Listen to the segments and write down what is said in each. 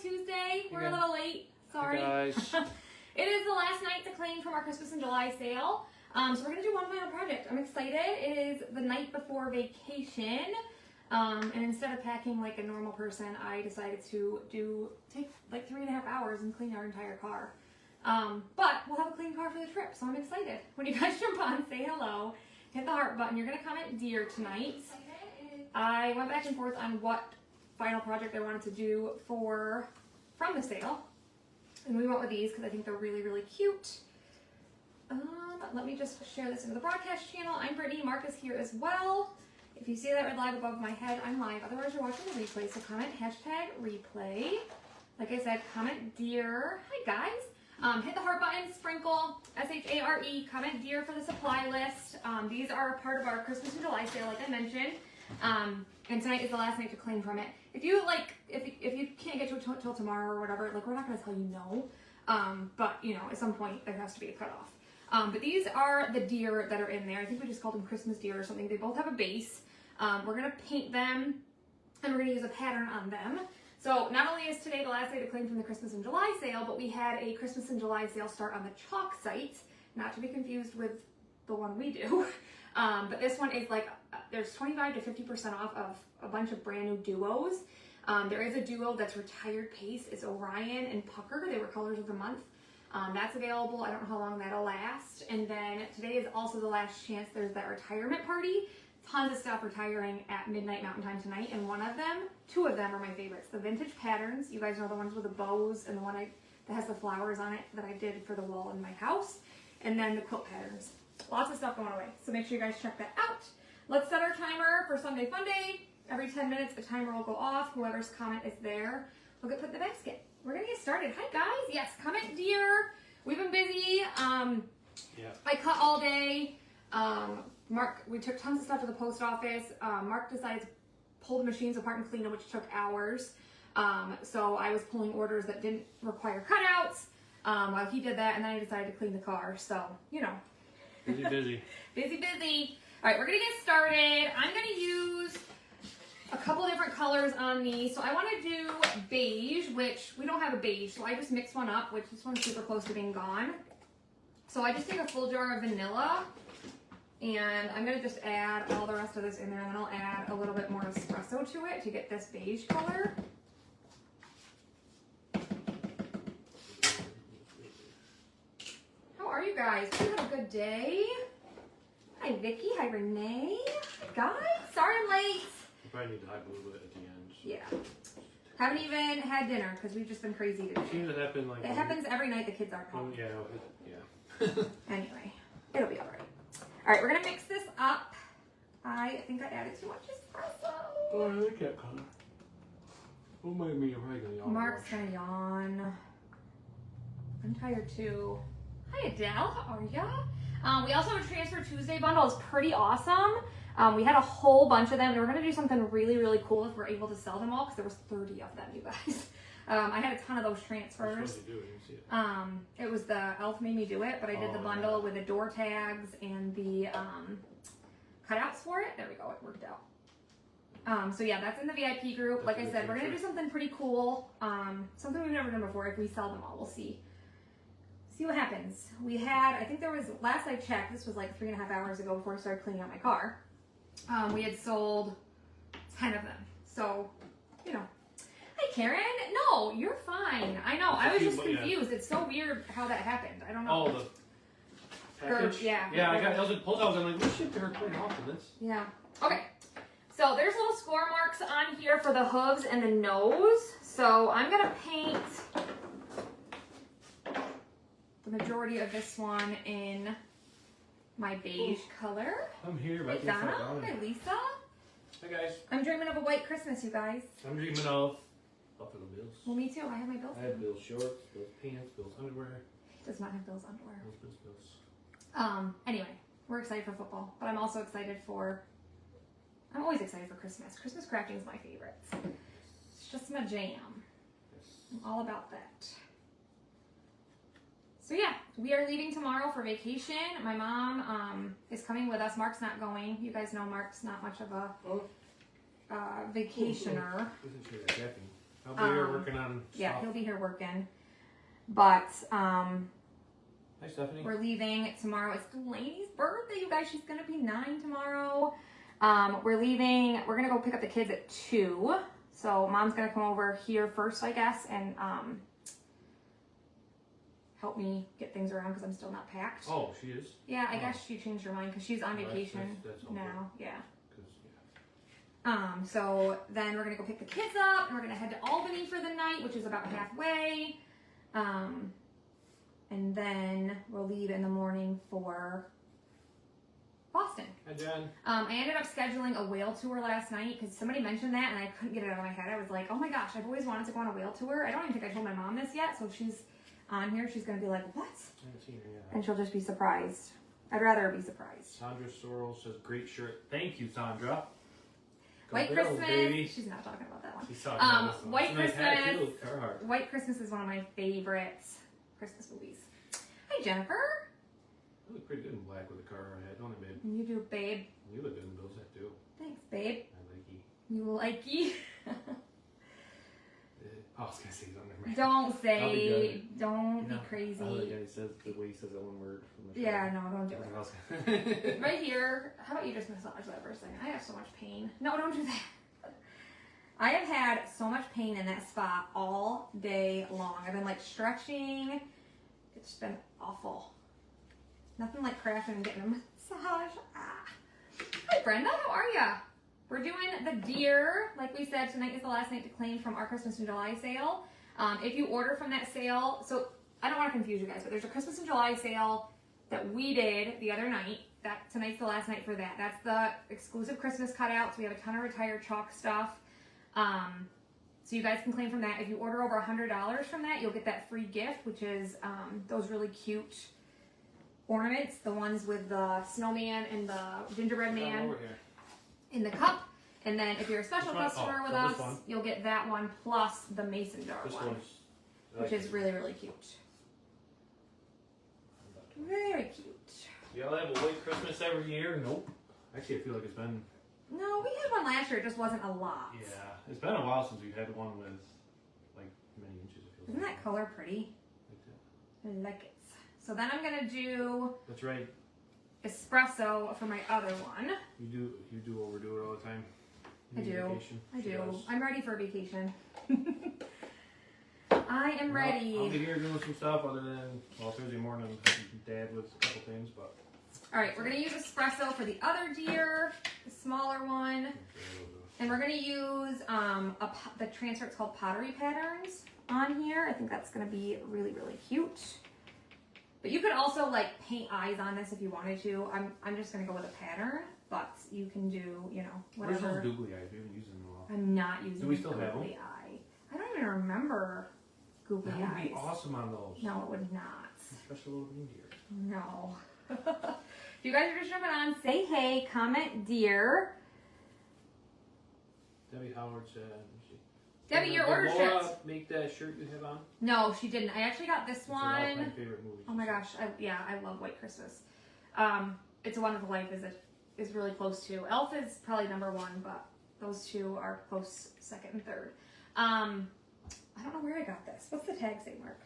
Tuesday. We're a little late. Sorry. Hey guys. It is the last night to claim from our Christmas and July sale. So we're going to do one final project. I'm excited. It is the night before vacation. And instead of packing like a normal person, I decided to take like 3.5 hours and clean our entire car. But we'll have a clean car for the trip, so I'm excited. When you guys jump on, say hello, hit the heart button. You're going to comment dear tonight. I went back and forth on what final project I wanted to do from the sale. And we went with these because I think they're really, really cute. Let me just share this into the broadcast channel. I'm Brittany. Mark is here as well. If you see that red live above my head, I'm live. Otherwise, you're watching the replay. So comment #replay. Like I said, comment dear. Hi, guys. Hit the heart button, sprinkle, SHARE, comment dear for the supply list. These are part of our Christmas and July sale, like I mentioned. And tonight is the last night to claim from it. If you can't get to it till tomorrow or whatever, like we're not gonna tell you no. But you know, at some point there has to be a cutoff. But these are the deer that are in there. I think we just called them Christmas deer or something. They both have a base. We're gonna paint them and we're gonna use a pattern on them. So not only is today the last day to claim from the Christmas and July sale, but we had a Christmas and July sale start on the chalk site, not to be confused with the one we do. But this one is like, there's 25 to 50% off of a bunch of brand new duos. There is a duo that's retired pace. It's Orion and Pucker. They were colors of the month. That's available. I don't know how long that'll last. And then today is also the last chance. There's that retirement party. Tons of stuff retiring at midnight Mountain Time tonight. And two of them are my favorites. The vintage patterns. You guys know the ones with the bows and the one that has the flowers on it that I did for the wall in my house. And then the quilt patterns. Lots of stuff going away. So make sure you guys check that out. Let's set our timer for Sunday Fun Day. Every 10 minutes, the timer will go off. Whoever's comment is there will get put in the basket. We're going to get started. Hi, guys. Yes, comment dear. We've been busy. I cut all day. Mark, we took tons of stuff to the post office. Mark decided to pull the machines apart and clean them, which took hours. So I was pulling orders that didn't require cutouts while he did that, and then I decided to clean the car. So, you know. Busy. Busy. All right, we're going to get started. I'm going to use a couple different colors on these. So I want to do beige, which we don't have a beige, so I just mixed one up, which this one's super close to being gone. So I just take a full jar of vanilla, and I'm going to just add all the rest of this in there, and then I'll add a little bit more espresso to it to get this beige color. How are you guys? Hope you had a good day. Hi, Vicky. Hi, Renee. Hi, guys. Sorry I'm late. You probably need to hype a little bit at the end. Yeah. Haven't even had dinner because we've just been crazy today. It seems to happen like... It happens every night the kids aren't home. Yeah. Anyway, it'll be all right. All right, we're going to mix this up. I think I added too much espresso. Oh, I like that color. Oh, my me regularly on. Mark's going to yawn. I'm tired too. Hi, Adele. How are ya? We also have a Transfer Tuesday bundle. It's pretty awesome. We had a whole bunch of them. And we're going to do something really, really cool if we're able to sell them all because there was 30 of them, you guys. I had a ton of those transfers. It was the Elf Made Me Do It, but I did the bundle with the door tags and the cutouts for it. There we go. It worked out. So yeah, that's in the VIP group. Like I said, we're going to do something pretty cool. Something we've never done before. If we sell them all, we'll see. See what happens. We had, I think there was, last I checked, this was like 3.5 hours ago before I started cleaning out my car. We had sold 10 of them. So, you know. Hi, Karen. No, you're fine. I know. I was just confused. It's so weird how that happened. I don't know. Oh, the package? Yeah. Yeah, I was at post office. I'm like, we should her pretty often. This. Yeah. Okay. So there's little score marks on here for the hooves and the nose. So I'm going to paint the majority of this one in my beige color. I'm here. Hey, Donna. Hi, Lisa. Hi, guys. I'm dreaming of a white Christmas, you guys. I'm dreaming of Buffalo Bills. Well, me too. I have my Bills. I have Bill's shorts, Bill's pants, Bill's underwear. He does not have Bill's underwear. Bills. Anyway, we're excited for football, but I'm also excited I'm always excited for Christmas. Christmas crafting is my favorite. It's just my jam. I'm all about that. So yeah, we are leaving tomorrow for vacation. My mom is coming with us. Mark's not going. You guys know Mark's not much of a vacationer. I'll be here working on Yeah, stuff. he'll be here working. But Hi, Stephanie. we're leaving tomorrow. It's Delaney's birthday, you guys. She's gonna be 9 tomorrow. We're leaving. We're gonna go pick up the kids at 2. So mom's gonna come over here first, I guess, and help me get things around because I'm still not packed. Oh, she is? Yeah, I Oh. guess she changed her mind because she's on Well, vacation that's helpful. now. Yeah. 'Cause, yeah. So then we're gonna go pick the kids up and we're gonna head to Albany for the night, which is about halfway. And then we'll leave in the morning for Boston. Hi, Jen. I ended up scheduling a whale tour last night because somebody mentioned that and I couldn't get it out of my head. I was like, oh my gosh, I've always wanted to go on a whale tour. I don't even think I told my mom this yet, so if she's on here, she's gonna be like, what? I haven't seen her yet. And she'll just be surprised. I'd rather be surprised. Sandra Sorrell says, great shirt. Thank you, Sandra. Go White Bills, Christmas. baby. She's not talking about that one. She's talking about this one. White It's a nice hat, Christmas. too, Carhartt. White Christmas is one of my favorite Christmas movies. Hi, Jennifer. You look pretty good in black with a Carhartt hat, don't you, babe? You do, babe. You look good in those hat, too. Thanks, babe. I like you. You likey. I was going to say something. Right? Don't I'll be say, don't You be know, crazy. I like how he says the way he says that one word. From the Yeah, no, don't do it. it. Right here, how about you just massage that for a second? I have so much pain. No, don't do that. I have had so much pain in that spot all day long. I've been like stretching. It's been awful. Nothing like crashing and getting a massage. Ah. Hi, Brenda, how are ya? We're doing the deer. Like we said, tonight is the last night to claim from our Christmas in July sale. If you order from that sale, so I don't want to confuse you guys, but there's a Christmas in July sale that we did the other night. That tonight's the last night for that. That's the exclusive Christmas cutouts. We have a ton of retired chalk stuff. So you guys can claim from that. If you order over $100 from that, you'll get that free gift, which is those really cute ornaments, the ones with the snowman and the gingerbread man Over here. in the cup. And then if you're a special Which one? customer Oh, with so us, this one. you'll get that one plus the mason jar This one, one's. I which like is it. really, really cute. Very cute. Y'all have a white Christmas every year? Nope. Actually, I feel like it's been. No, we had one last year. It just wasn't a lot. Yeah, it's been a while since we've had one with like many inches. It feels Isn't like. that color pretty? Like that. I like it. So then I'm gonna do That's right. espresso for my other one. You overdo it all the time. I You need do. vacation. I She do. does. I'm ready for vacation. I am Well, I'll ready. be here doing some stuff other than Thursday morning. I'm helping Dad with a couple things, but. All right, we're gonna use espresso for the other deer, the smaller one, and we're gonna use the transfer. It's called Pottery Patterns on here. I think that's gonna be really, really cute. But you could also like paint eyes on this if you wanted to. I'm just gonna go with a pattern, but you can do, you know, Where's whatever. those googly eyes? We haven't used them in a while. I'm not using Do we still have googly eye. I don't even remember googly That would eyes. be awesome on those. No, it would not. Especially little green deer. No. If you guys are just jumping on, say hey, comment dear. Debbie Howard said. let me see. Debbie, your Did order Laura shipped. make that shirt you have on? No, she didn't. I actually got this It's an all-time one. favorite movie. Oh my gosh, I love White Christmas. It's a Wonderful Life is really close to. Elf is probably number 1, but those two are close second and third. I don't know where I got this. What's the tag say, Mark?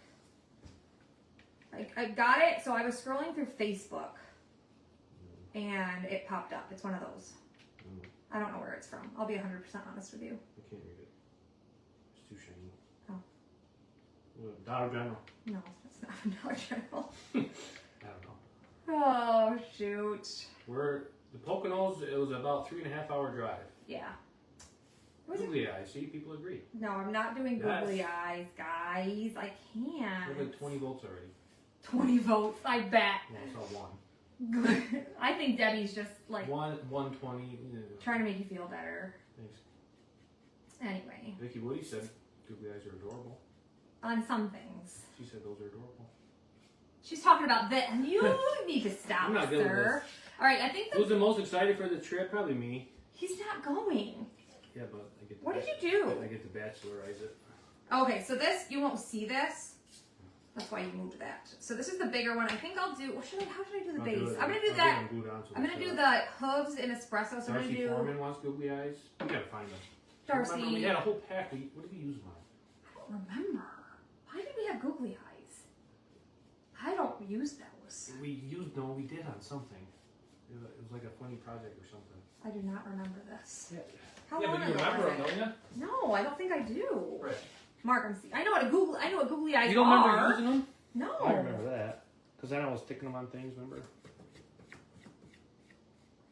I got it, so I was scrolling through Facebook and it popped up. It's one of those. Mm, I don't know where it's from. I'll be 100% honest with you. I can't read it. It's too shiny. Oh. Dollar General. No, it's not from Dollar General. I don't know. Oh, shoot. The Poconos, it was about 3.5 hour drive. Yeah. Was it? Googly eyes, see, people agree. No, I'm not doing Yes. googly eyes, guys. I can't. We're like 20 volts already. 20 votes, I bet. Well, it's all one. I think Debbie's just like 120. trying to make you feel better. Thanks. Anyway, Vicky Woody said googly eyes are adorable. on some things. She said those are adorable. She's talking about that. You need to stop, I'm not good with sir. All right, I think Who's the most excited for the trip? Probably me. he's not going. Yeah, but I get. What did you do? I get to bachelorize it. Okay, so this, you won't see this. That's why you moved that. So this is the bigger one. I think I'll do, how should I do the base? I'm going to do that. I'm going to do the hooves in espresso. So I'm going Darcy to do Foreman wants googly eyes. We gotta find them. Darcy. Remember, we had a whole pack. What did we use them on? remember. Why did we have googly eyes? I don't use those. We did on something. It was like a funny project or something. I do not remember this. Yeah, How yeah, long but you ago remember was them, it? don't you? No, I don't think I do. Right. Mark, I know what googly eyes You don't are. remember using them? No. I remember that. Because then I was sticking them on things, remember?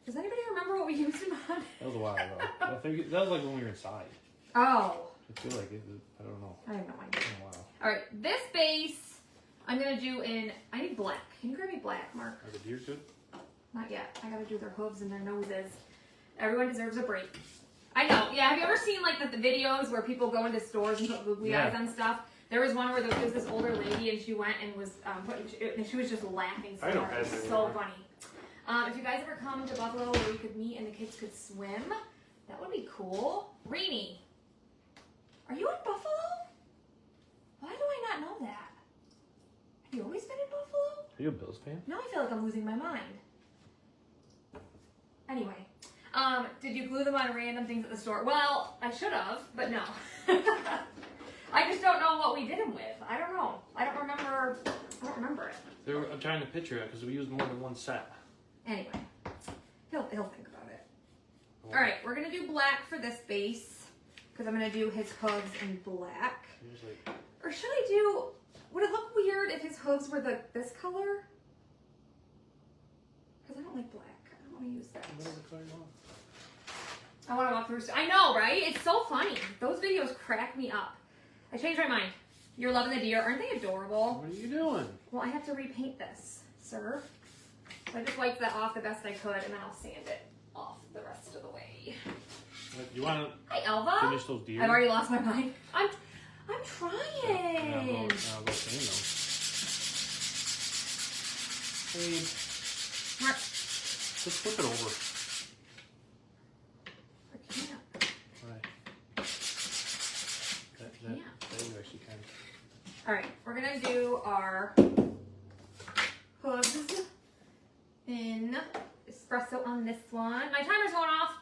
Does anybody remember what we used them on? That was a while ago. I think that was like when we were inside. Oh. I feel like it, I don't know. I have no idea. It's been a while. Alright, this base I'm gonna do I need black. Can you grab me black, Mark? Are the deer good? Not yet. I gotta do their hooves and their noses. Everyone deserves a break. I know. Yeah, have you ever seen like the videos where people go into stores and put googly eyes on stuff? There was one where there was this older lady and she went and was and she was just laughing so I don't hard. It was have it so anymore. funny. If you guys ever come to Buffalo where we could meet and the kids could swim, that would be cool. Rainy, are you in Buffalo? Why do I not know that? Have you always been in Buffalo? Are you a Bills fan? Now I feel like I'm losing my mind. Anyway, did you glue them on random things at the store? Well, I should have, but no. I just don't know what we did them with. I don't know. I don't remember it. I'm trying to picture it because we used more than one set. Anyway, he'll think about it. All right, we're gonna do black for this base because I'm gonna do his hooves in black. Or should I do? Would it look weird if his hooves were this color? Because I don't like black. I don't want to use that. I want to walk through. I know, right? It's so funny. Those videos crack me up. I changed my mind. You're loving the deer. Aren't they adorable? What are you doing? Well, I have to repaint this, sir. So I just wiped that off the best I could, and then I'll sand it off the rest of the way. You want Hi, to Elva. finish those deer? I've already lost my mind. I'm I'll trying. go sand them. Hey, Mark, just flip it over. I can't. Right. That you actually can. All right, we're gonna do our hooves in espresso on this one. My timer's going off.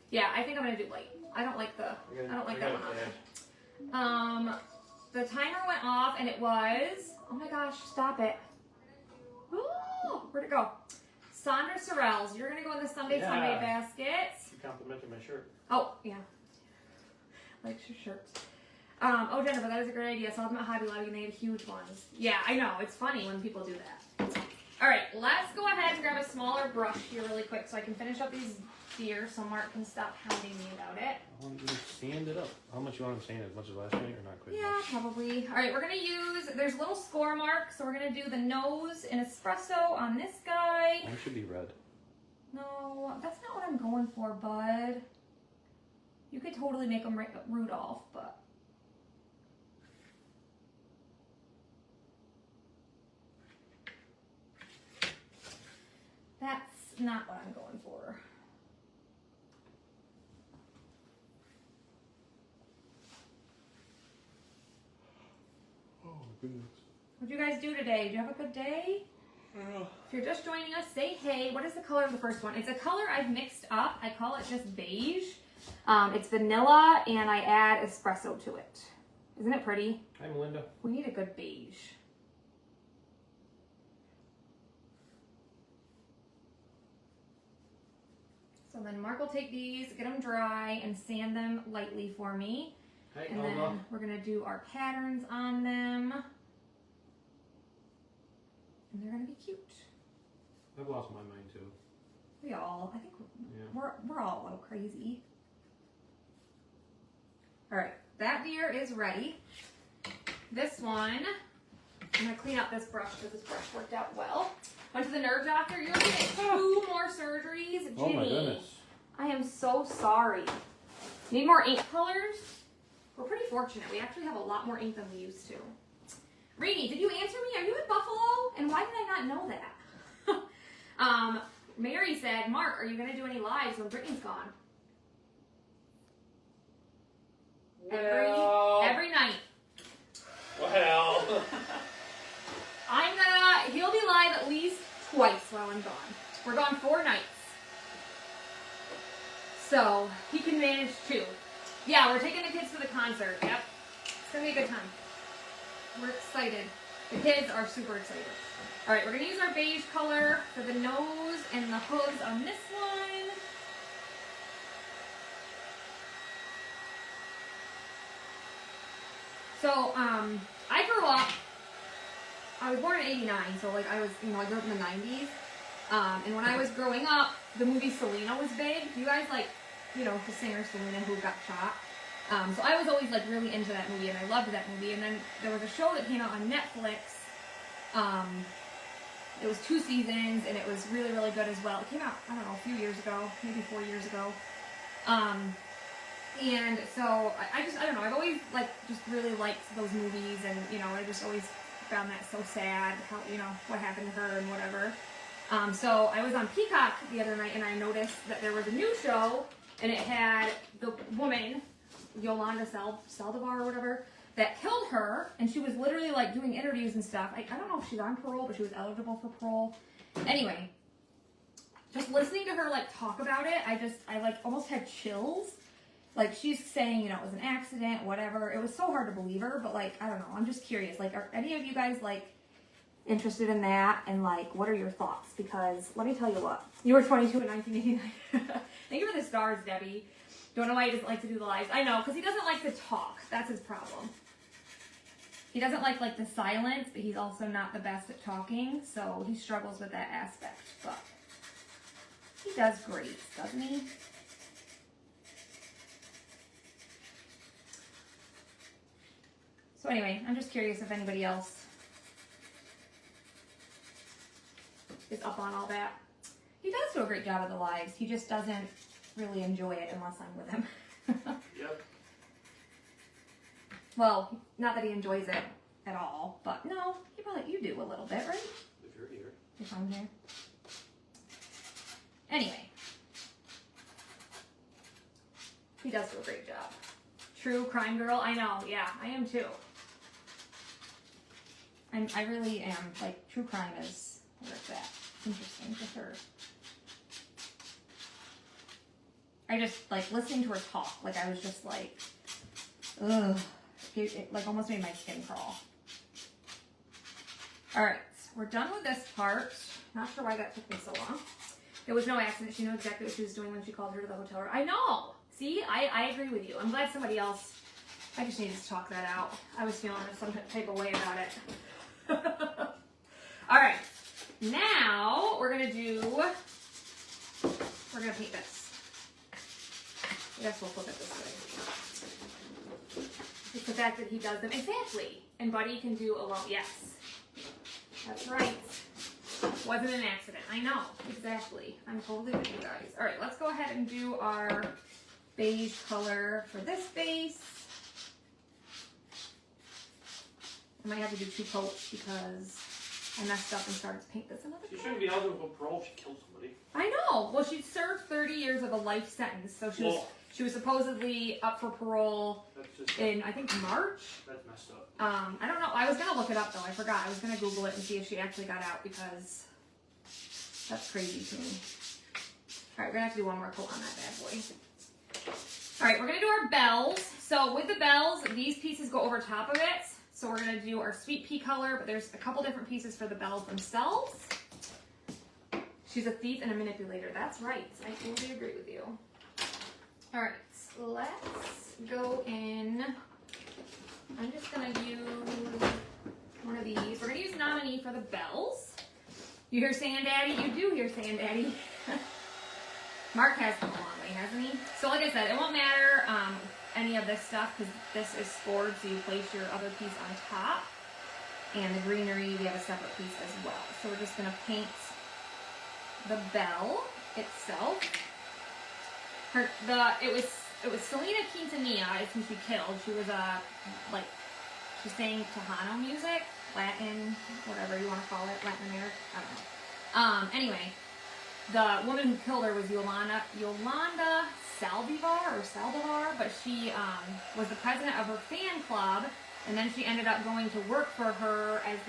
Yeah, I think I'm gonna do light. I don't like that one on there. The timer went off and it was, oh my gosh, stop it. Ooh, where'd it go? Sandra Sorrells, you're gonna go in the Sunday basket. You complimented my shirt. Oh, yeah. Likes your shirt. Oh, Jennifer, that is a great idea. Saw them at Hobby Lobby and they had huge ones. Yeah, I know. It's funny when people do that. All right, let's go ahead and grab a smaller brush here really quick so I can finish up these deer so Mark can stop hounding me about it. I want you to sand it up. How much you want them sanded? As much as last night or not quite? Yeah, probably. All right, we're going to use, there's little score marks, so we're going to do the nose in espresso on this guy. Mine should be red. No, that's not what I'm going for, bud. You could totally make him Rudolph, but... That's not what I'm going for. Oh, goodness. What'd you guys do today? Did you have a good day? If you're just joining us, say hey. What is the color of the first one? It's a color I've mixed up. I call it just beige. It's vanilla, and I add espresso to it. Isn't it pretty? Hi, Melinda. We need a good beige. So then Mark will take these, get them dry, and sand them lightly for me. Hi, And then Elma. we're going to do our patterns on them. And they're going to be cute. I've lost my mind too. We all, I think Yeah. we're all a little crazy. All right, that deer is ready. This one, I'm going to clean out this brush because this brush worked out well. Went to the nerve doctor. You're going to get 2 more surgeries. Jimmy, Oh my goodness. I am so sorry. Need more ink colors? We're pretty fortunate. We actually have a lot more ink than we used to. Rainey, did you answer me? Are you in Buffalo? And why did I not know that? Mary said, Mark, are you going to do any lives when Brittany's gone? Every night. Well. He'll be live at least twice while I'm gone. We're gone 4 nights. So, he can manage 2. Yeah, we're taking the kids to the concert. Yep. It's gonna be a good time. We're excited. The kids are super excited. All right, we're gonna use our beige color for the nose and the hooves on this one. So, I grew up, I was born in '89, so like I was, I grew up in the '90s. And when I was growing up, the movie Selena was big. You guys like, the singer Selena who got shot. So I was always like really into that movie, and I loved that movie. And then there was a show that came out on Netflix. It was 2 seasons, and it was really, really good as well. It came out, I don't know, a few years ago, maybe 4 years ago. And so I don't know, I've always like just really liked those movies, and I just always found that so sad, how, what happened to her and whatever. So I was on Peacock the other night, and I noticed that there was a new show, and it had the woman, Yolanda Saldivar or whatever, that killed her, and she was literally like doing interviews and stuff. I don't know if she's on parole, but she was eligible for parole. Anyway, just listening to her like talk about it, I like almost had chills. Like, she's saying, it was an accident, whatever. It was so hard to believe her, but like, I don't know. I'm just curious. Like, are any of you guys like interested in that? And like, what are your thoughts? Because let me tell you what, you were 22 in 1989. Thank you for the stars, Debbie. Don't know why he doesn't like to do the lives. I know, because he doesn't like to talk. That's his problem. He doesn't like the silence, but he's also not the best at talking, so he struggles with that aspect. But he does great, doesn't he? So anyway, I'm just curious if anybody else is up on all that. He does do a great job of the lives. He just doesn't really enjoy it unless I'm with him. Yep. Well, not that he enjoys it at all, but no, you do a little bit, right? If you're here. If I'm here. Anyway. He does do a great job. True crime girl, I know, yeah, I am too. I really am, like, true crime is, where it's at. Interesting for sure. I just, like, listening to her talk, like, I was just like, ugh. It like, almost made my skin crawl. Alright, we're done with this part. Not sure why that took me so long. It was no accident. She knew exactly what she was doing when she called her to the hotel room. I know! See, I agree with you. I'm glad somebody else, I just needed to talk that out. I was feeling some type of way about it. Alright, now we're gonna paint this. I guess we'll flip it this way. It's the fact that he does them. Exactly. And Buddy can do alone. Yes. That's right. Wasn't an accident. I know. Exactly. I'm totally with you guys. Alright, let's go ahead and do our beige color for this base. I might have to do 2 coats because I messed up and started to paint this another She color. shouldn't be eligible for parole if she killed somebody. I know. Well, she served 30 years of a life sentence, so she was supposedly up for parole in, I think, March. That's messed up. I don't know. I was gonna look it up though. I forgot. I was gonna Google it and see if she actually got out because that's crazy to me. All right, we're gonna have to do one more coat on that bad boy. All right, we're gonna do our bells. So with the bells, these pieces go over top of it. So we're gonna do our sweet pea color, but there's a couple different pieces for the bells themselves. She's a thief and a manipulator. That's right. I totally agree with you. All right, let's go in. I'm just gonna use one of these. We're gonna use Nominee for the bells. You hear Sandaddy? You do hear Sandaddy. Mark has come a long way, hasn't he? So like I said, it won't matter any of this stuff because this is scored, so you place your other piece on top. And the greenery, we have a separate piece as well. So we're just gonna paint the bell itself. It was Selena Quintanilla is who she killed. She was she sang Tejano music, Latin, whatever you want to call it, Latin America, I don't know. Anyway, the woman who killed her was Yolanda Saldivar, but she was the president of her fan club, and then she ended up going to work for her as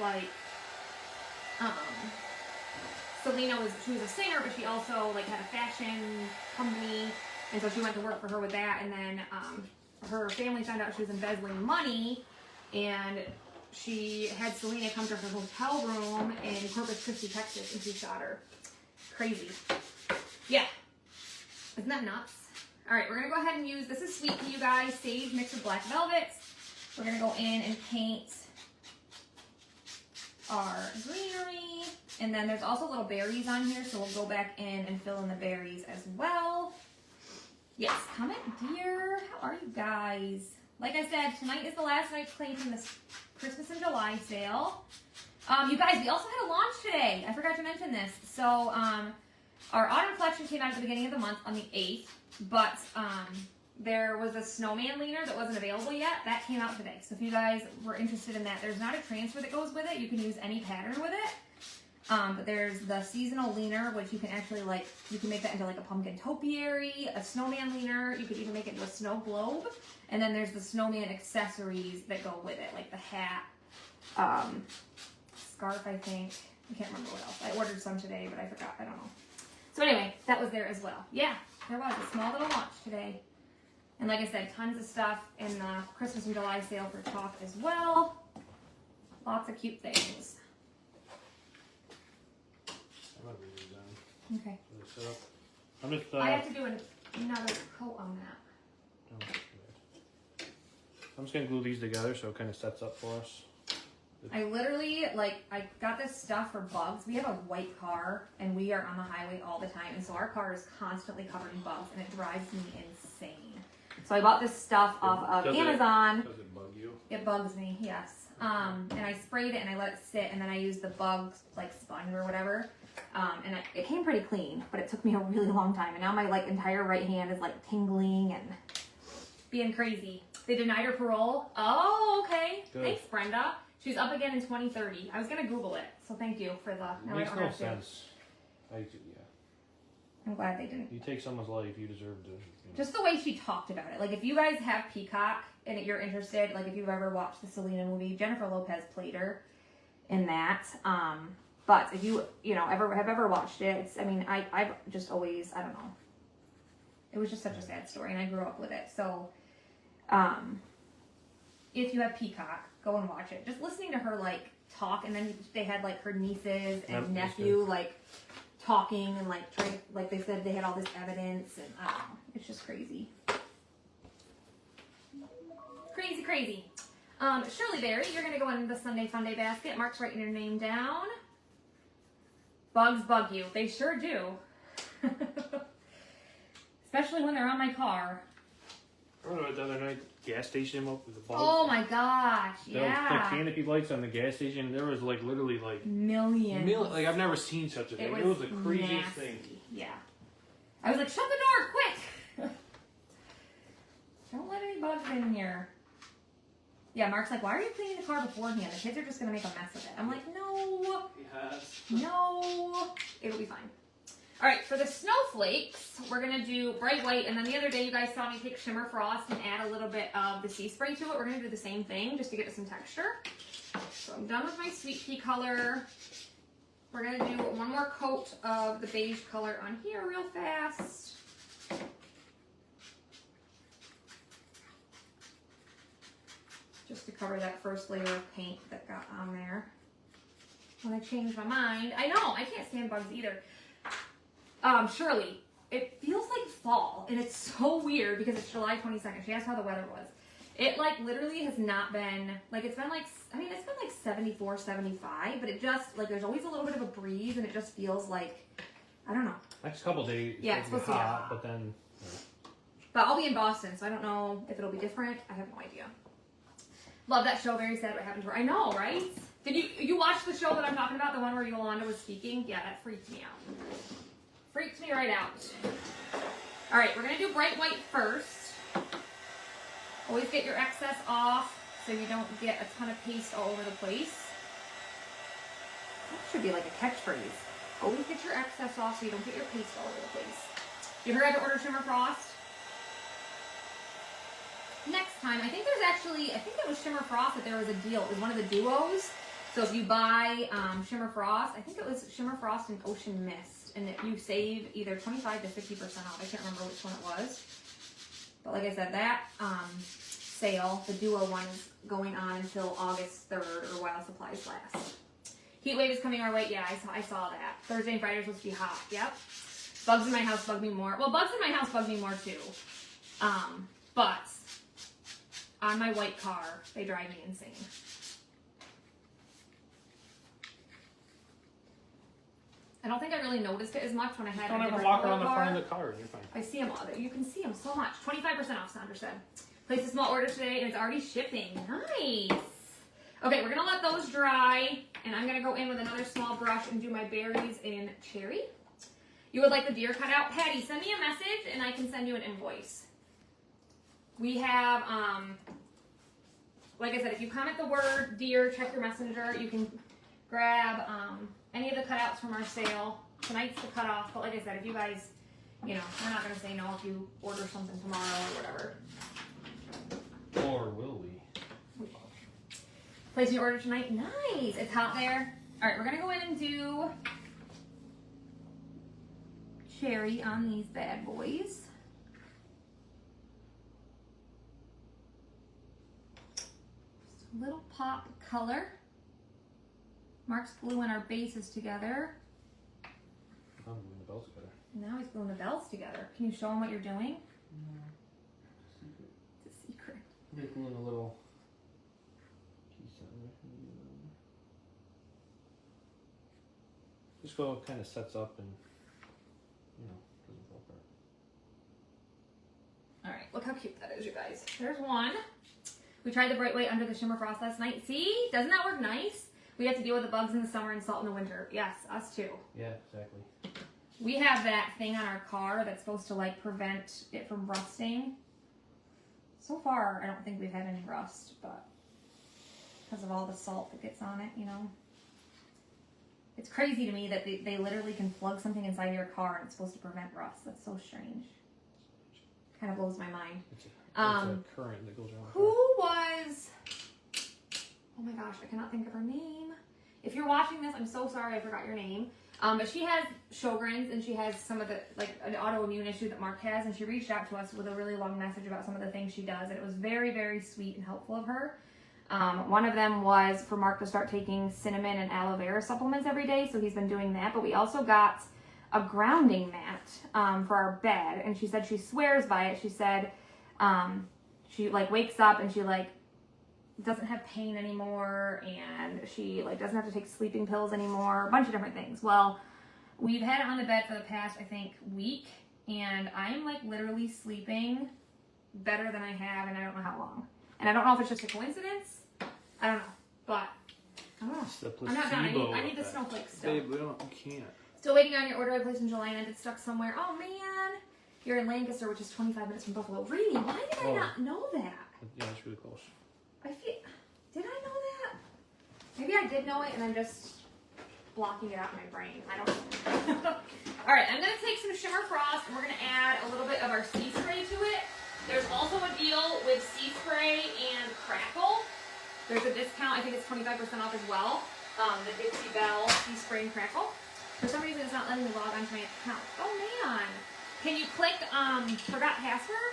she was a singer, but she also had a fashion company. And so she went to work for her with that, and then her family found out she was embezzling money, and she had Selena come to her hotel room in Corpus Christi, Texas, and she shot her. Crazy. Yeah. Isn't that nuts? All right, we're gonna go ahead and use, this is Sweet Pea, you guys, Sage mixed with Black Velvet. We're gonna go in and paint our greenery. And then there's also little berries on here, so we'll go back in and fill in the berries as well. Yes, comment dear, how are you guys? Like I said, tonight is the last night playing from this Christmas in July sale. You guys, we also had a launch today. I forgot to mention this. So, our autumn collection came out at the beginning of the month on the 8th, but there was a snowman leaner that wasn't available yet. That came out today. So if you guys were interested in that, there's not a transfer that goes with it. You can use any pattern with it. But there's the seasonal leaner, which you can actually you can make that into like a pumpkin topiary, a snowman leaner. You could even make it into a snow globe. And then there's the snowman accessories that go with it, like the hat, scarf, I think. I can't remember what else. I ordered some today, but I forgot. I don't know. So anyway, that was there as well. Yeah, there was a small little launch today. And like I said, tons of stuff in the Christmas and July sale for chalk as well. Lots of cute things. I'm gonna read these down. Okay. For the setup. I'm just. I have to do another coat on that. I'm just gonna glue these together so it kind of sets up for us. I literally, I got this stuff for bugs. We have a white car, and we are on the highway all the time, and so our car is constantly covered in bugs, and it drives me insane. So I bought this stuff off of Amazon. Does it bug you? It bugs me, yes. And I sprayed it, and I let it sit, and then I used the bug, sponge or whatever. And it came pretty clean, but it took me a really long time, and now my, entire right hand is, tingling and being crazy. They denied her parole. Oh, okay. Good. Thanks, Brenda. She's up again in 2030. I was going to Google it, so thank you for the... It makes no sense. Yeah. I'm glad they didn't. You take someone's life, you deserve to. Just the way she talked about it. If you guys have Peacock and you're interested, if you've ever watched the Selena movie, Jennifer Lopez played her in that. But if you have ever watched it, I've just always, I don't know. It was just such a sad story, and I grew up with it. So, if you have Peacock, go and watch it. Just listening to her talk, and then they had her nieces and nephew talking and trying, they said they had all this evidence, and I don't know. It's just crazy. Crazy. Shirley Berry, you're gonna go in the Sunday Funday basket. Mark's writing your name down. Bugs bug you. They sure do. Especially when they're on my car. I remember the other night, gas station up with the bug. Oh my gosh, There was, yeah. canopy lights on the gas station. There was literally Millions. I've never seen such a thing. It was the craziest nasty. thing. Yeah. I was like, shut the door, quick! Don't let any bugs in here. Yeah, Mark's like, why are you cleaning the car beforehand? The kids are just gonna make a mess of it. I'm like, no. Yes. No. It'll be fine. All right, for the snowflakes, we're gonna do bright white, and then the other day you guys saw me take Shimmer Frost and add a little bit of the sea spray to it. We're gonna do the same thing just to get some texture. So I'm done with my sweet pea color. We're gonna do one more coat of the beige color on here real fast. Just to cover that first layer of paint that got on there. When I changed my mind, I know, I can't stand bugs either. Shirley, it feels like fall, and it's so weird because it's July 22nd. She asked how the weather was. It literally has not been, it's been it's been 74, 75, but it just, there's always a little bit of a breeze, and it just feels I don't know. Next couple days, Yeah, it's supposed to be hot, but then. But I'll be in Boston, so I don't know if it'll be different. I have no idea. Love that show. Very sad what happened to her. I know, right? Did you watch the show that I'm talking about? The one where Yolanda was speaking? Yeah, that freaked me out. Freaked me right out. All right, we're going to do bright white first. Always get your excess off so you don't get a ton of paste all over the place. That should be like a catchphrase. Always get your excess off so you don't get your paste all over the place. You ever had to order Shimmer Frost? Next time, I think it was Shimmer Frost that there was a deal. It was one of the duos. So if you buy Shimmer Frost, I think it was Shimmer Frost and Ocean Mist. And you save either 25 to 50% off. I can't remember which one it was. But like I said, that sale, the Duo one, is going on until August 3rd or while supplies last. Heat wave is coming our way. Yeah, I saw that. Thursday and Friday are supposed to be hot. Yep. Bugs in my house bug me more. Well, bugs in my house bug me more too. But on my white car, they drive me insane. I don't think I really noticed it as much when I had Don't a ever different walk color around the car. front of the car. You're fine. I see them all. You can see them so much. 25% off, Sandra said. Placed a small order today and it's already shipping. Nice. Okay, we're going to let those dry. And I'm going to go in with another small brush and do my berries in cherry. You would like the deer cut out? Patty, send me a message and I can send you an invoice. We have, like I said, if you comment the word deer, check your messenger. You can grab any of the cutouts from our sale. Tonight's the cutoff, but like I said, if you guys, you know, we're not going to say no if you order something tomorrow or whatever. Or will we? Place your order tonight. Nice. It's hot there. All right, we're going to go in and do cherry on these bad boys. Just a little pop color. Mark's gluing our bases together. I'm gluing the bells together. Now he's gluing the bells together. Can you show him what you're doing? It's a secret. I'm gluing a little piece on there. Just so it kind of sets up and, you know, doesn't fall apart. All right, look how cute that is, you guys. There's one. We tried the Bright White under the Shimmer Frost last night. See? Doesn't that work nice? We have to deal with the bugs in the summer and salt in the winter. Yes, us too. Yeah, exactly. We have that thing on our car that's supposed to like prevent it from rusting. So far, I don't think we've had any rust, but because of all the salt that gets on it, you know. It's crazy to me that they literally can plug something inside your car and it's supposed to prevent rust. That's so strange. Kind of blows my mind. It's a current that goes around. Who was... Oh my gosh, I cannot think of her name. If you're watching this, I'm so sorry I forgot your name. But she has Sjogren's and she has some of the, like, an autoimmune issue that Mark has, and she reached out to us with a really long message about some of the things she does, and it was very, very sweet and helpful of her. One of them was for Mark to start taking cinnamon and aloe vera supplements every day, so he's been doing that. But we also got a grounding mat for our bed, and she said she swears by it. She said she, like, wakes up and she, like, doesn't have pain anymore, and she like doesn't have to take sleeping pills anymore, a bunch of different things. Well, we've had it on the bed for the past, I think, week, and I am like literally sleeping better than I have, and I don't know how long. And I don't know if it's just a coincidence. I don't know, but I don't know. It's the I'm not done. placebo I need the effect. snowflakes still. Babe, we can't. Still waiting on your order I placed in July and it's stuck somewhere. Oh man, you're in Lancaster, which is 25 minutes from Buffalo. Really? Why did I not know that? Yeah, it's really close. Did I know that? Maybe I did know it and I'm just blocking it out in my brain. I don't know. All right, I'm going to take some Shimmer Frost and we're going to add a little bit of our sea spray to it. There's also a deal with sea spray and Crackle. There's a discount. I think it's 25% off as well. The Dixie Belle Sea Spray and Crackle. For some reason, it's not letting me log onto my account. Oh, man. Can you click forgot password?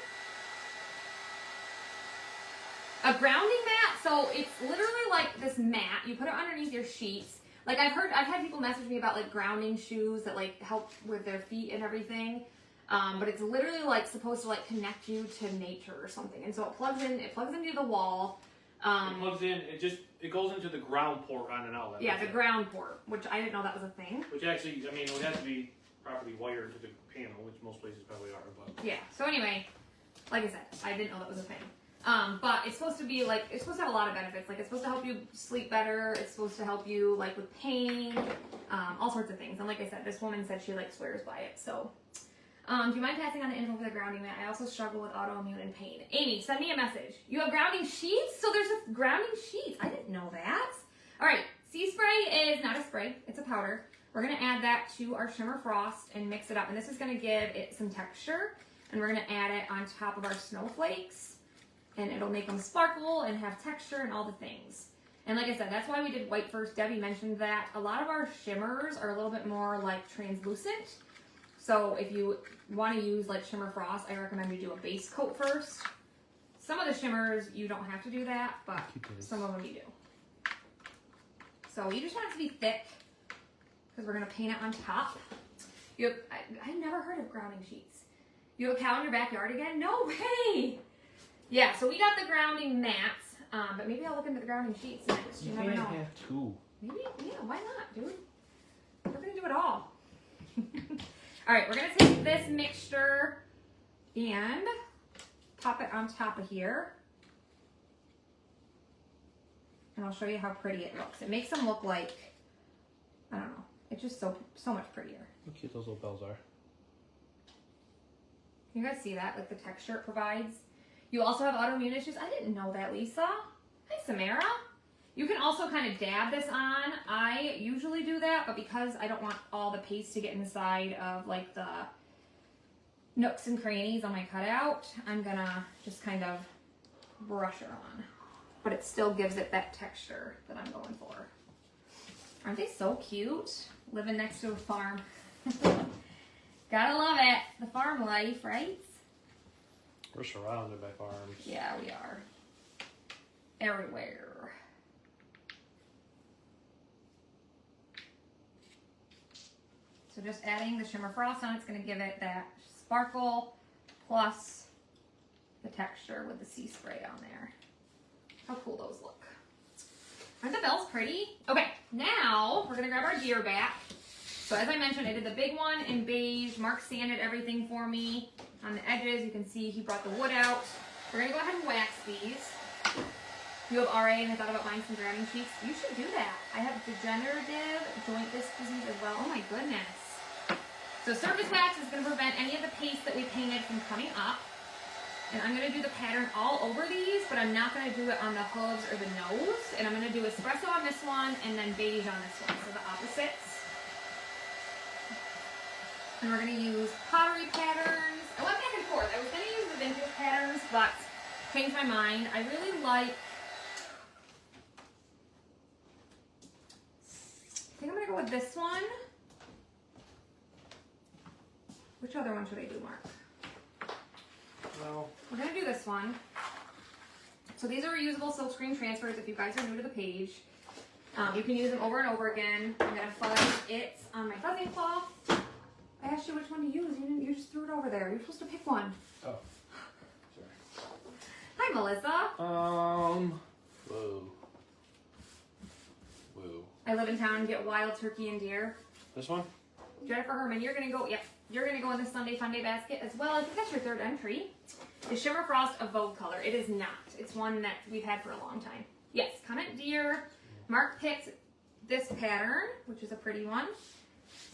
A grounding mat, so it's literally like this mat. You put it underneath your sheets. Like I've had people message me about like grounding shoes that like help with their feet and everything. But it's literally like supposed to like connect you to nature or something. And so it plugs into the wall. It plugs in. It goes into the ground port on an outlet. Yeah, the ground port, which I didn't know that was a thing. Which actually, I mean, it would have to be properly wired to the panel, which most places probably are. But Yeah. So anyway, like I said, I didn't know that was a thing. But it's supposed to be like, it's supposed to have a lot of benefits. Like it's supposed to help you sleep better. It's supposed to help you like with pain, all sorts of things. And like I said, this woman said she like swears by it. So, do you mind passing on the info for the grounding mat? I also struggle with autoimmune and pain. Amy, send me a message. You have grounding sheets? So there's a grounding sheets. I didn't know that. All right. Sea spray is not a spray. It's a powder. We're going to add that to our Shimmer Frost and mix it up. And this is going to give it some texture. And we're going to add it on top of our snowflakes. And it'll make them sparkle and have texture and all the things. And like I said, that's why we did white first. Debbie mentioned that a lot of our shimmers are a little bit more like translucent. So if you want to use like Shimmer Frost, I recommend you do a base coat first. Some of the shimmers, you don't have to do that, but some of them you do. So you just want it to be thick because we're going to paint it on top. You have, I've never heard of grounding sheets. You have a cow in your backyard again? No way! Yeah, so we got the grounding mats, but maybe I'll look into the grounding sheets next. You never know. Have two. Maybe, yeah, why not, dude? We're going to do it all. Alright, we're going to take this mixture and pop it on top of here. And I'll show you how pretty it looks. It makes them look like, I don't know, it's just so much prettier. How cute those little bells are. Can you guys see that? Like the texture it provides. You also have autoimmune issues. I didn't know that, Lisa. Hi, Samara. You can also kind of dab this on. I usually do that, but because I don't want all the paste to get inside of like the nooks and crannies on my cutout, I'm gonna just kind of brush it on. But it still gives it that texture that I'm going for. Aren't they so cute? Living next to a farm. Gotta love it. The farm life, right? We're surrounded by farms. Yeah, we are. Everywhere. So just adding the Shimmer Frost on, it's going to give it that sparkle plus the texture with the sea spray on there. How cool those look. Aren't the bells pretty? Okay, now we're going to grab our deer back. So as I mentioned, I did the big one in beige. Mark sanded everything for me. On the edges, you can see he brought the wood out. We're going to go ahead and wax these. You have RA and I thought about buying some grounding sheets. You should do that. I have degenerative joint disc disease as well. Oh my goodness. So surface wax is going to prevent any of the paste that we painted from coming up. And I'm going to do the pattern all over these, but I'm not going to do it on the hooves or the nose. And I'm going to do espresso on this one and then beige on this one. So the opposites. And we're going to use pottery patterns. I went back and forth. I was going to use the vintage patterns, but changed my mind. I really like, I think I'm going to go with this one. Which other one should I do, Mark? No. We're going to do this one. So these are reusable silkscreen transfers if you guys are new to the page. You can use them over and over again. I'm going to fuzz it on my fuzzing cloth. I asked you which one to use. You just threw it over there. You're supposed to pick one. Oh. Sorry. Hi, Melissa. Whoa. I live in town and get wild turkey and deer. This one? Jennifer Herman, you're going to go, yep. You're going to go in the Sunday Fun Day basket as well. I think that's your third entry. Is Shimmer Frost a Vogue color? It is not. It's one that we've had for a long time. Yes, comment deer. Mark picked this pattern, which is a pretty one.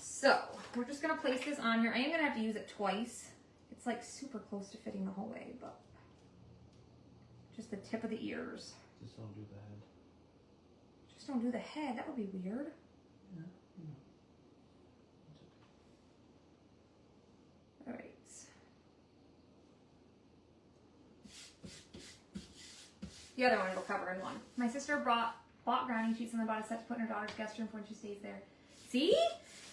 So, we're just going to place this on here. I am going to have to use it twice. It's like super close to fitting the whole way, but just the tip of the ears. Just don't do the head. Just don't do the head. That would be weird. Yeah. All right. The other one will cover in one. My sister bought grounding sheets and then bought a set to put in her daughter's guest room for when she stays there. See?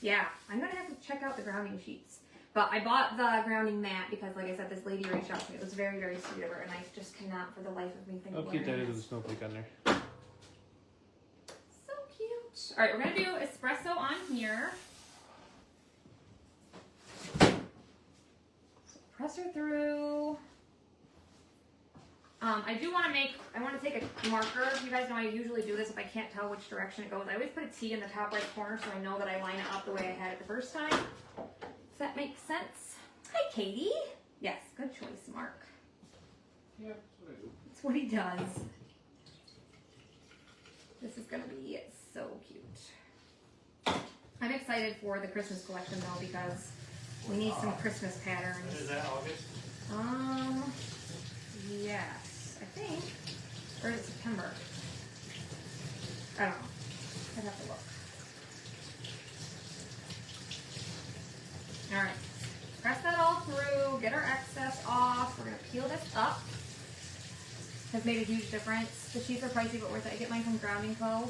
Yeah, I'm going to have to check out the grounding sheets. But I bought the grounding mat because, like I said, this lady reached out to me. It was very, very sweet of her, and I just cannot for the life of me think of How cute that wearing is with this. the snowflake on there. So cute. All right, we're going to do espresso on here. So press her through. I want to take a marker. You guys know I usually do this if I can't tell which direction it goes. I always put a T in the top right corner so I know that I line it up the way I had it the first time. Does that make sense? Hi, Katie. Yes, good choice, Mark. Yeah, that's what I do. That's what he does. This is going to be so cute. I'm excited for the Christmas collection though because we need some Christmas patterns. Is that August? Yes, I think. Or is it September? I don't know. I'd have to look. Alright. Press that all through. Get our excess off. We're going to peel this up. Has made a huge difference. The sheets are pricey but worth it. I get mine from Grounding Co.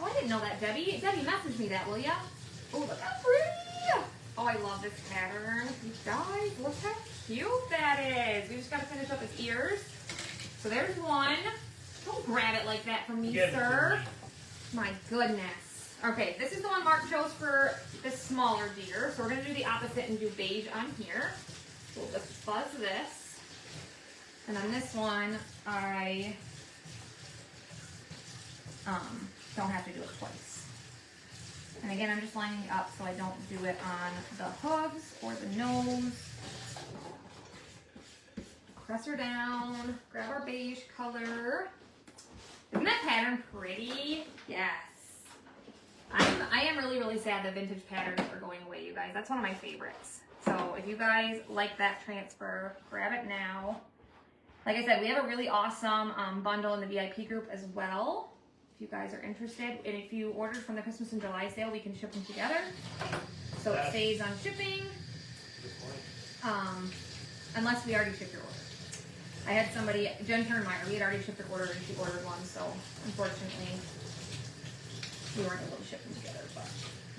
Oh, I didn't know that, Debbie. Debbie, message me that, will ya? Oh, look how pretty! Oh, I love this pattern. You guys, look how cute that is. We just gotta finish up his ears. So there's one. Don't grab it like that from me, sir. My goodness. Okay, this is the one Mark chose for the smaller deer. So we're gonna do the opposite and do beige on here. So we'll just fuzz this. And on this one, I don't have to do it twice. And again, I'm just lining it up so I don't do it on the hooves or the nose. Press her down, grab our beige color. Isn't that pattern pretty? Yes. I am really, really sad that vintage patterns are going away, you guys. That's one of my favorites. So if you guys like that transfer, grab it now. Like I said, we have a really awesome bundle in the VIP group as well, if you guys are interested. And if you ordered from the Christmas in July sale, we can ship them together. So it saves on shipping. Unless we already shipped your order. I had somebody, Jen Turnmeyer, we had already shipped her order and she ordered one, so unfortunately we weren't able to ship them together, but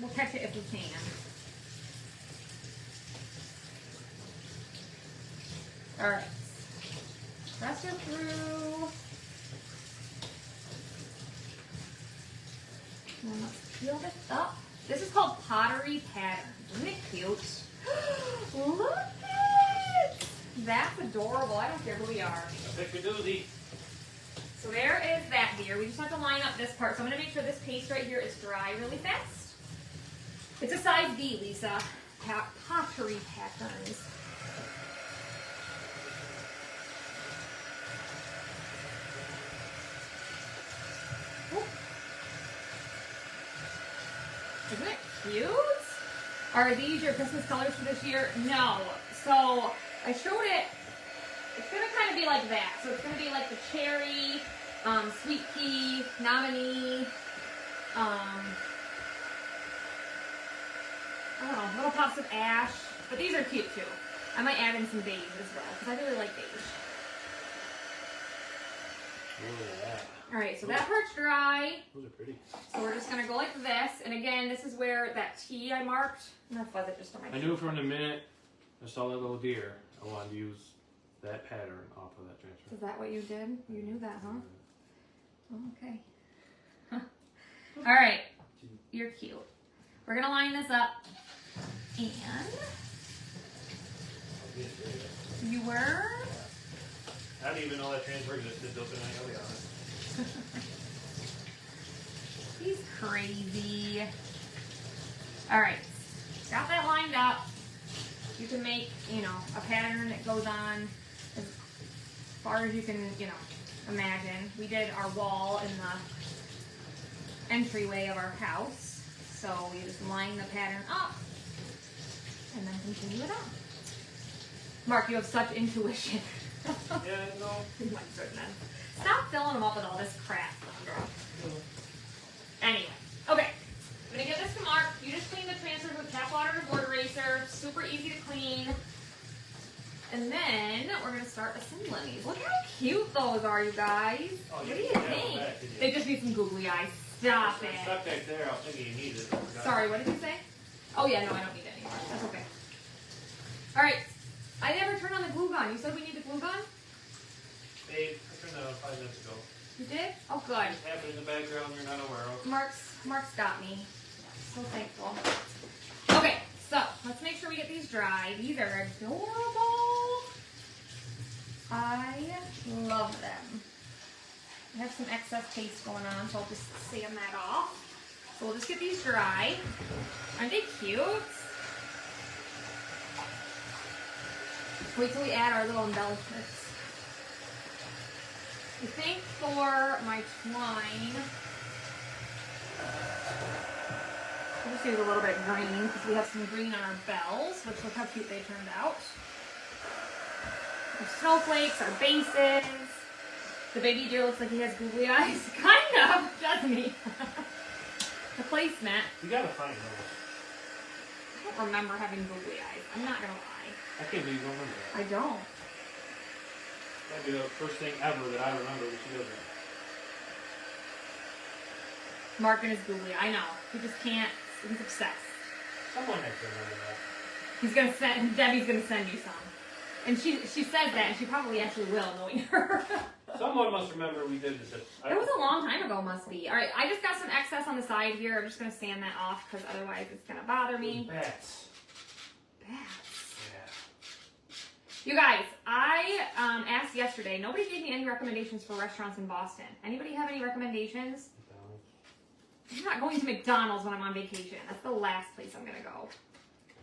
we'll catch it if we can. Alright. Press her through. And then let's peel this up. This is called Pottery Pattern. Isn't it cute? Look at it! That's adorable. I don't care who we are. A pick a doozy. So there is that deer. We just have to line up this part. So I'm going to make sure this paste right here is dry really fast. It's a size B, Lisa. Pottery patterns. Isn't it cute? Are these your Christmas colors for this year? No. So I showed it. It's going to kind of be like that. So it's going to be like the cherry, sweet pea, nominee, I don't know, little pops of ash. But these are cute too. I might add in some beige as well because I really like beige. Look at that. All right, so that part's dry. Those are pretty. So we're just going to go like this. And again, this is where that T I marked. I'm going to fuzz it just on my I knew from the minute I saw that little deer, I wanted to use that pattern off of that transfer. Is that what you did? You knew that, huh? Oh, okay. All right. You're cute. We're going to line this up. And you were? I didn't even know that transfer existed till tonight, I'll be honest. He's crazy. All right. Got that lined up. You can make, a pattern that goes on as far as you can, imagine. We did our wall in the entryway of our house. So we just line the pattern up and then continue it on. Mark, you have such intuition. Yeah, no. My goodness. Stop filling them up with all this crap, Sandra. Anyway, okay. I'm gonna give this to Mark. You just clean the transfers with tap water and a board eraser. Super easy to clean. And then we're gonna start assembling these. Look how cute those are, you guys. Oh, What you do you put that think? one back, did you? They just need some googly eyes. Stop It's it. stuck back there, I was thinking you needed it. Sorry, what did you say? Oh yeah, no, I don't need it anymore. That's okay. All right. I never turned on the glue gun. You said we need the glue gun? Babe, I turned that on 5 minutes ago. You did? Oh, good. It's happening in the background you're not aware of. Mark's got me. So thankful. Okay, so let's make sure we get these dry. These are adorable. I love them. I have some excess paste going on, so I'll just sand that off. So we'll just get these dry. Aren't they cute? Wait till we add our little embellishments. I think for my twine, I'll just use a little bit of green because we have some green on our bells, which look how cute they turned out. Our snowflakes, our bases. The baby deer looks like he has googly eyes. Kind of, doesn't he? The placemat. You gotta find those. I don't remember having googly eyes. I'm not going to lie. I can't believe you don't remember that. I don't. That'd be the first thing ever that I remember that she doesn't. Mark and his googly. I know. He just can't. He's obsessed. Someone has to remember that. Debbie's gonna send you some. And she says that, and she probably actually will, knowing her. Someone must remember we did this. It was a long time ago, must be. All right, I just got some excess on the side here. I'm just gonna sand that off because otherwise it's gonna bother me. Bats. Bats. Yeah. You guys, I asked yesterday. Nobody gave me any recommendations for restaurants in Boston. Anybody have any recommendations? I'm not going to McDonald's when I'm on vacation. That's the last place I'm gonna go.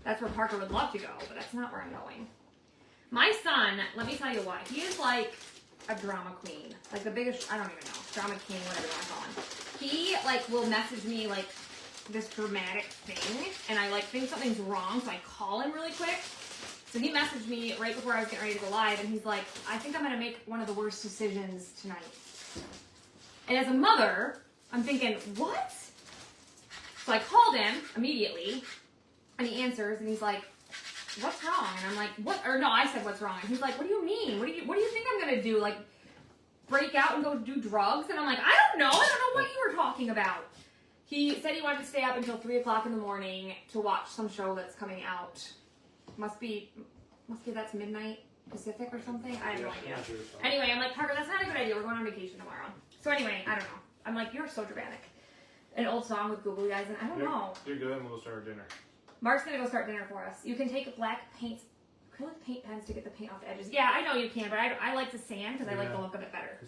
That's where Parker would love to go, but that's not where I'm going. My son, let me tell you what, he is like a drama queen. Like the biggest, I don't even know, drama king, whatever you want to call him. He like will message me like this dramatic thing, and I like think something's wrong, so I call him really quick. So he messaged me right before I was getting ready to go live, and he's like, I think I'm gonna make one of the worst decisions tonight. And as a mother, I'm thinking, what? So I called him immediately, and he answers, and he's like, what's wrong? And I'm like, what? Or no, I said, what's wrong? And he's like, what do you mean? What do you think I'm gonna do? Like, break out and go do drugs? And I'm like, I don't know what you were talking about. He said he wanted to stay up until 3 o'clock in the morning to watch some show that's coming out. Must be that's midnight Pacific or something. I have no idea. Anyway, I'm like, Parker, that's not a good idea. We're going on vacation tomorrow. So anyway, I don't know. I'm like, you're so dramatic. An old song with googly eyes, and I don't know. You're good, and we'll start our dinner. Mark's gonna go start dinner for us. You can take black paint, acrylic paint pens to get the paint off the edges. Yeah, I know you can, but I like to sand because I like the look of it better.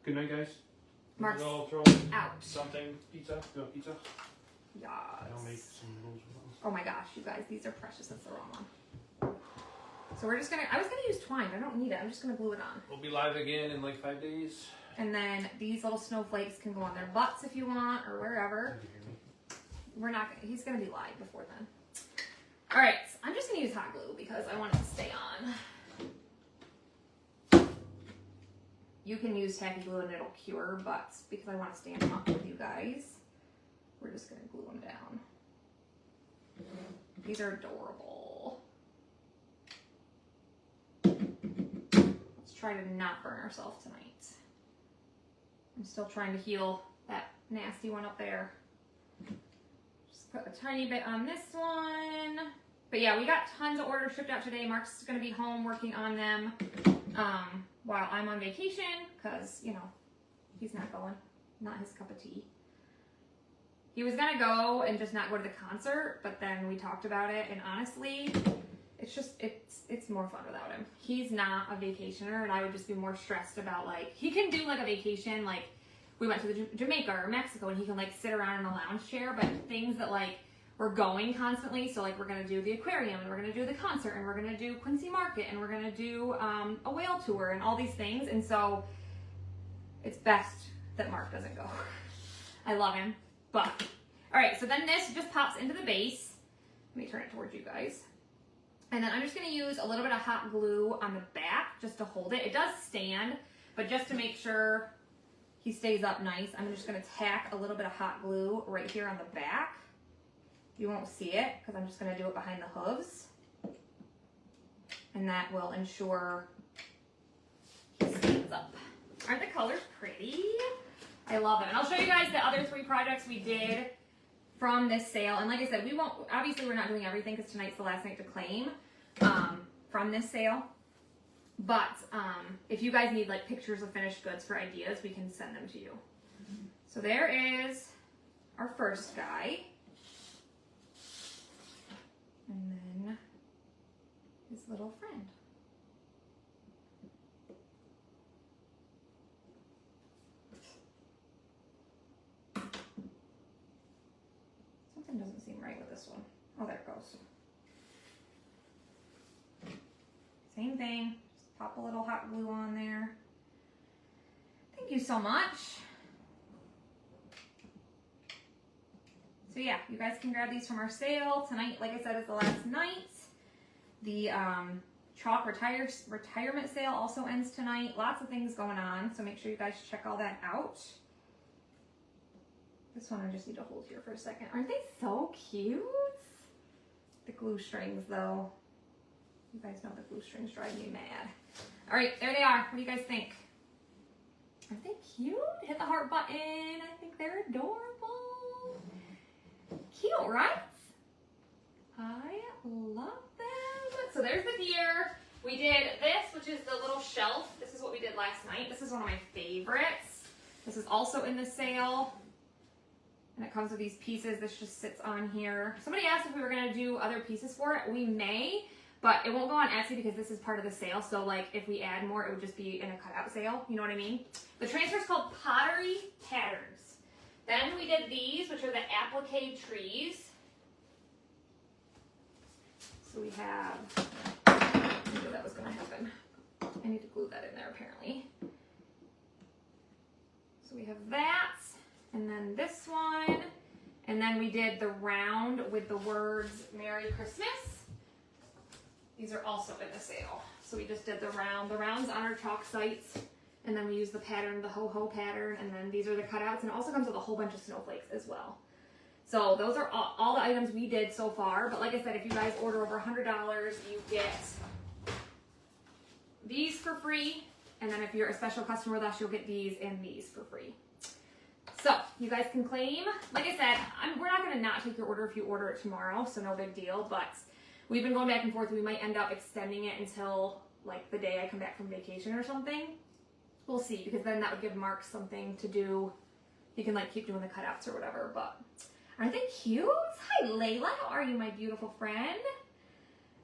Good night, guys. Mark's I'll throw out. something. Pizza? No, pizza? Yes. I'll make some noodles. Oh my gosh, you guys, these are precious. That's the wrong one. So we're just gonna, I was gonna use twine, but I don't need it. I'm just gonna glue it on. We'll be live again in like 5 days. And then these little snowflakes can go on their butts if you want, or wherever. We're not gonna, he's gonna be live before then. All right, so I'm just gonna use hot glue because I want it to stay on. You can use tacky glue and it'll cure, but because I want to stand them up with you guys, we're just gonna glue them down. These are adorable. Let's try to not burn ourselves tonight. I'm still trying to heal that nasty one up there. Just put a tiny bit on this one. But yeah, we got tons of orders shipped out today. Mark's gonna be home working on them while I'm on vacation, because, you know, he's not going. Not his cup of tea. He was gonna go and just not go to the concert, but then we talked about it, and honestly, it's just, it's more fun without him. He's not a vacationer, and I would just be more stressed about, like, he can do like a vacation, like we went to the Jamaica or Mexico, and he can like sit around in a lounge chair, but things that like we're going constantly, so like we're gonna do the aquarium, and we're gonna do the concert, and we're gonna do Quincy Market, and we're gonna do a whale tour, and all these things, and so it's best that Mark doesn't go. I love him, but all right, so then this just pops into the base. Let me turn it towards you guys. And then I'm just gonna use a little bit of hot glue on the back just to hold it. It does stand, but just to make sure he stays up nice, I'm just gonna tack a little bit of hot glue right here on the back. You won't see it because I'm just gonna do it behind the hooves. And that will ensure he stays up. Aren't the colors pretty? I love them. And I'll show you guys the other 3 projects we did from this sale. And like I said, we won't, obviously we're not doing everything because tonight's the last night to claim from this sale. But if you guys need like pictures of finished goods for ideas, we can send them to you. So there is our first guy. And then his little friend. Something doesn't seem right with this one. Oh, there it goes. Same thing. Just pop a little hot glue on there. Thank you so much. So yeah, you guys can grab these from our sale. Tonight, like I said, is the last night. The chalk retirement sale also ends tonight. Lots of things going on, so make sure you guys check all that out. This one I just need to hold here for a second. Aren't they so cute? The glue strings, though. You guys know the glue strings drive me mad. All right, there they are. What do you guys think? Aren't they cute? Hit the heart button. I think they're adorable. Cute, right? I love them. So there's the gear. We did this, which is the little shelf. This is what we did last night. This is one of my favorites. This is also in the sale. And it comes with these pieces. This just sits on here. Somebody asked if we were going to do other pieces for it. We may, but it won't go on Etsy because this is part of the sale. So like if we add more, it would just be in a cutout sale. You know what I mean? The transfer is called Pottery Patterns. Then we did these, which are the applique trees. So we have, I knew that was going to happen. I need to glue that in there apparently. So we have that, and then this one, and then we did the round with the words Merry Christmas. These are also in the sale. So we just did the round. The round's on our chalk sites, and then we use the pattern, the ho-ho pattern, and then these are the cutouts, and it also comes with a whole bunch of snowflakes as well. So those are all the items we did so far. But like I said, if you guys order over $100, you get these for free. And then if you're a special customer with us, you'll get these and these for free. So you guys can claim. Like I said, we're not going to not take your order if you order it tomorrow. So no big deal. But we've been going back and forth. We might end up extending it until like the day I come back from vacation or something. We'll see. Because then that would give Mark something to do. He can like keep doing the cutouts or whatever. But aren't they cute? Hi, Layla. How are you, my beautiful friend?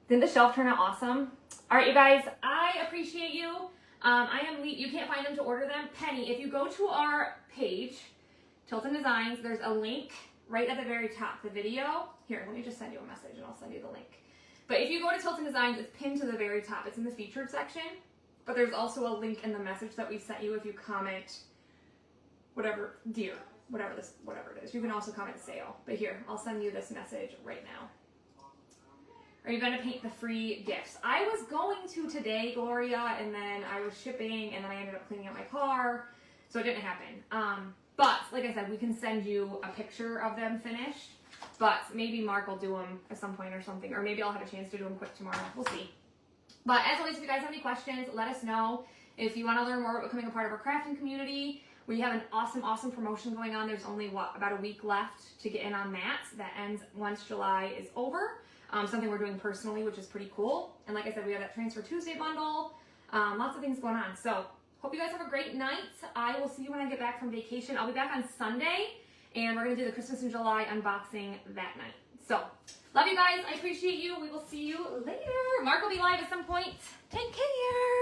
Didn't the shelf turn out awesome? All right, you guys. I appreciate you. I am Lee. You can't find them to order them. Penny, if you go to our page, Tilton Designs, there's a link right at the very top. The video. Here, let me just send you a message and I'll send you the link. But if you go to Tilton Designs, it's pinned to the very top. It's in the featured section. But there's also a link in the message that we sent you if you comment whatever, dear. Whatever it is. You can also comment sale. But here, I'll send you this message right now. Are you going to paint the free gifts? I was going to today, Gloria, and then I was shipping, and then I ended up cleaning out my car, so it didn't happen. But, like I said, we can send you a picture of them finished, but maybe Mark will do them at some point or something, or maybe I'll have a chance to do them quick tomorrow. We'll see. But as always, if you guys have any questions, let us know. If you want to learn more about becoming a part of our crafting community, we have an awesome promotion going on. There's only, about a week left to get in on that. That ends once July is over. Something we're doing personally, which is pretty cool. And like I said, we have that Transfer Tuesday bundle. Lots of things going on. So hope you guys have a great night. I will see you when I get back from vacation. I'll be back on Sunday, and we're going to do the Christmas in July unboxing that night. So love you guys. I appreciate you. We will see you later. Mark will be live at some point. Take care.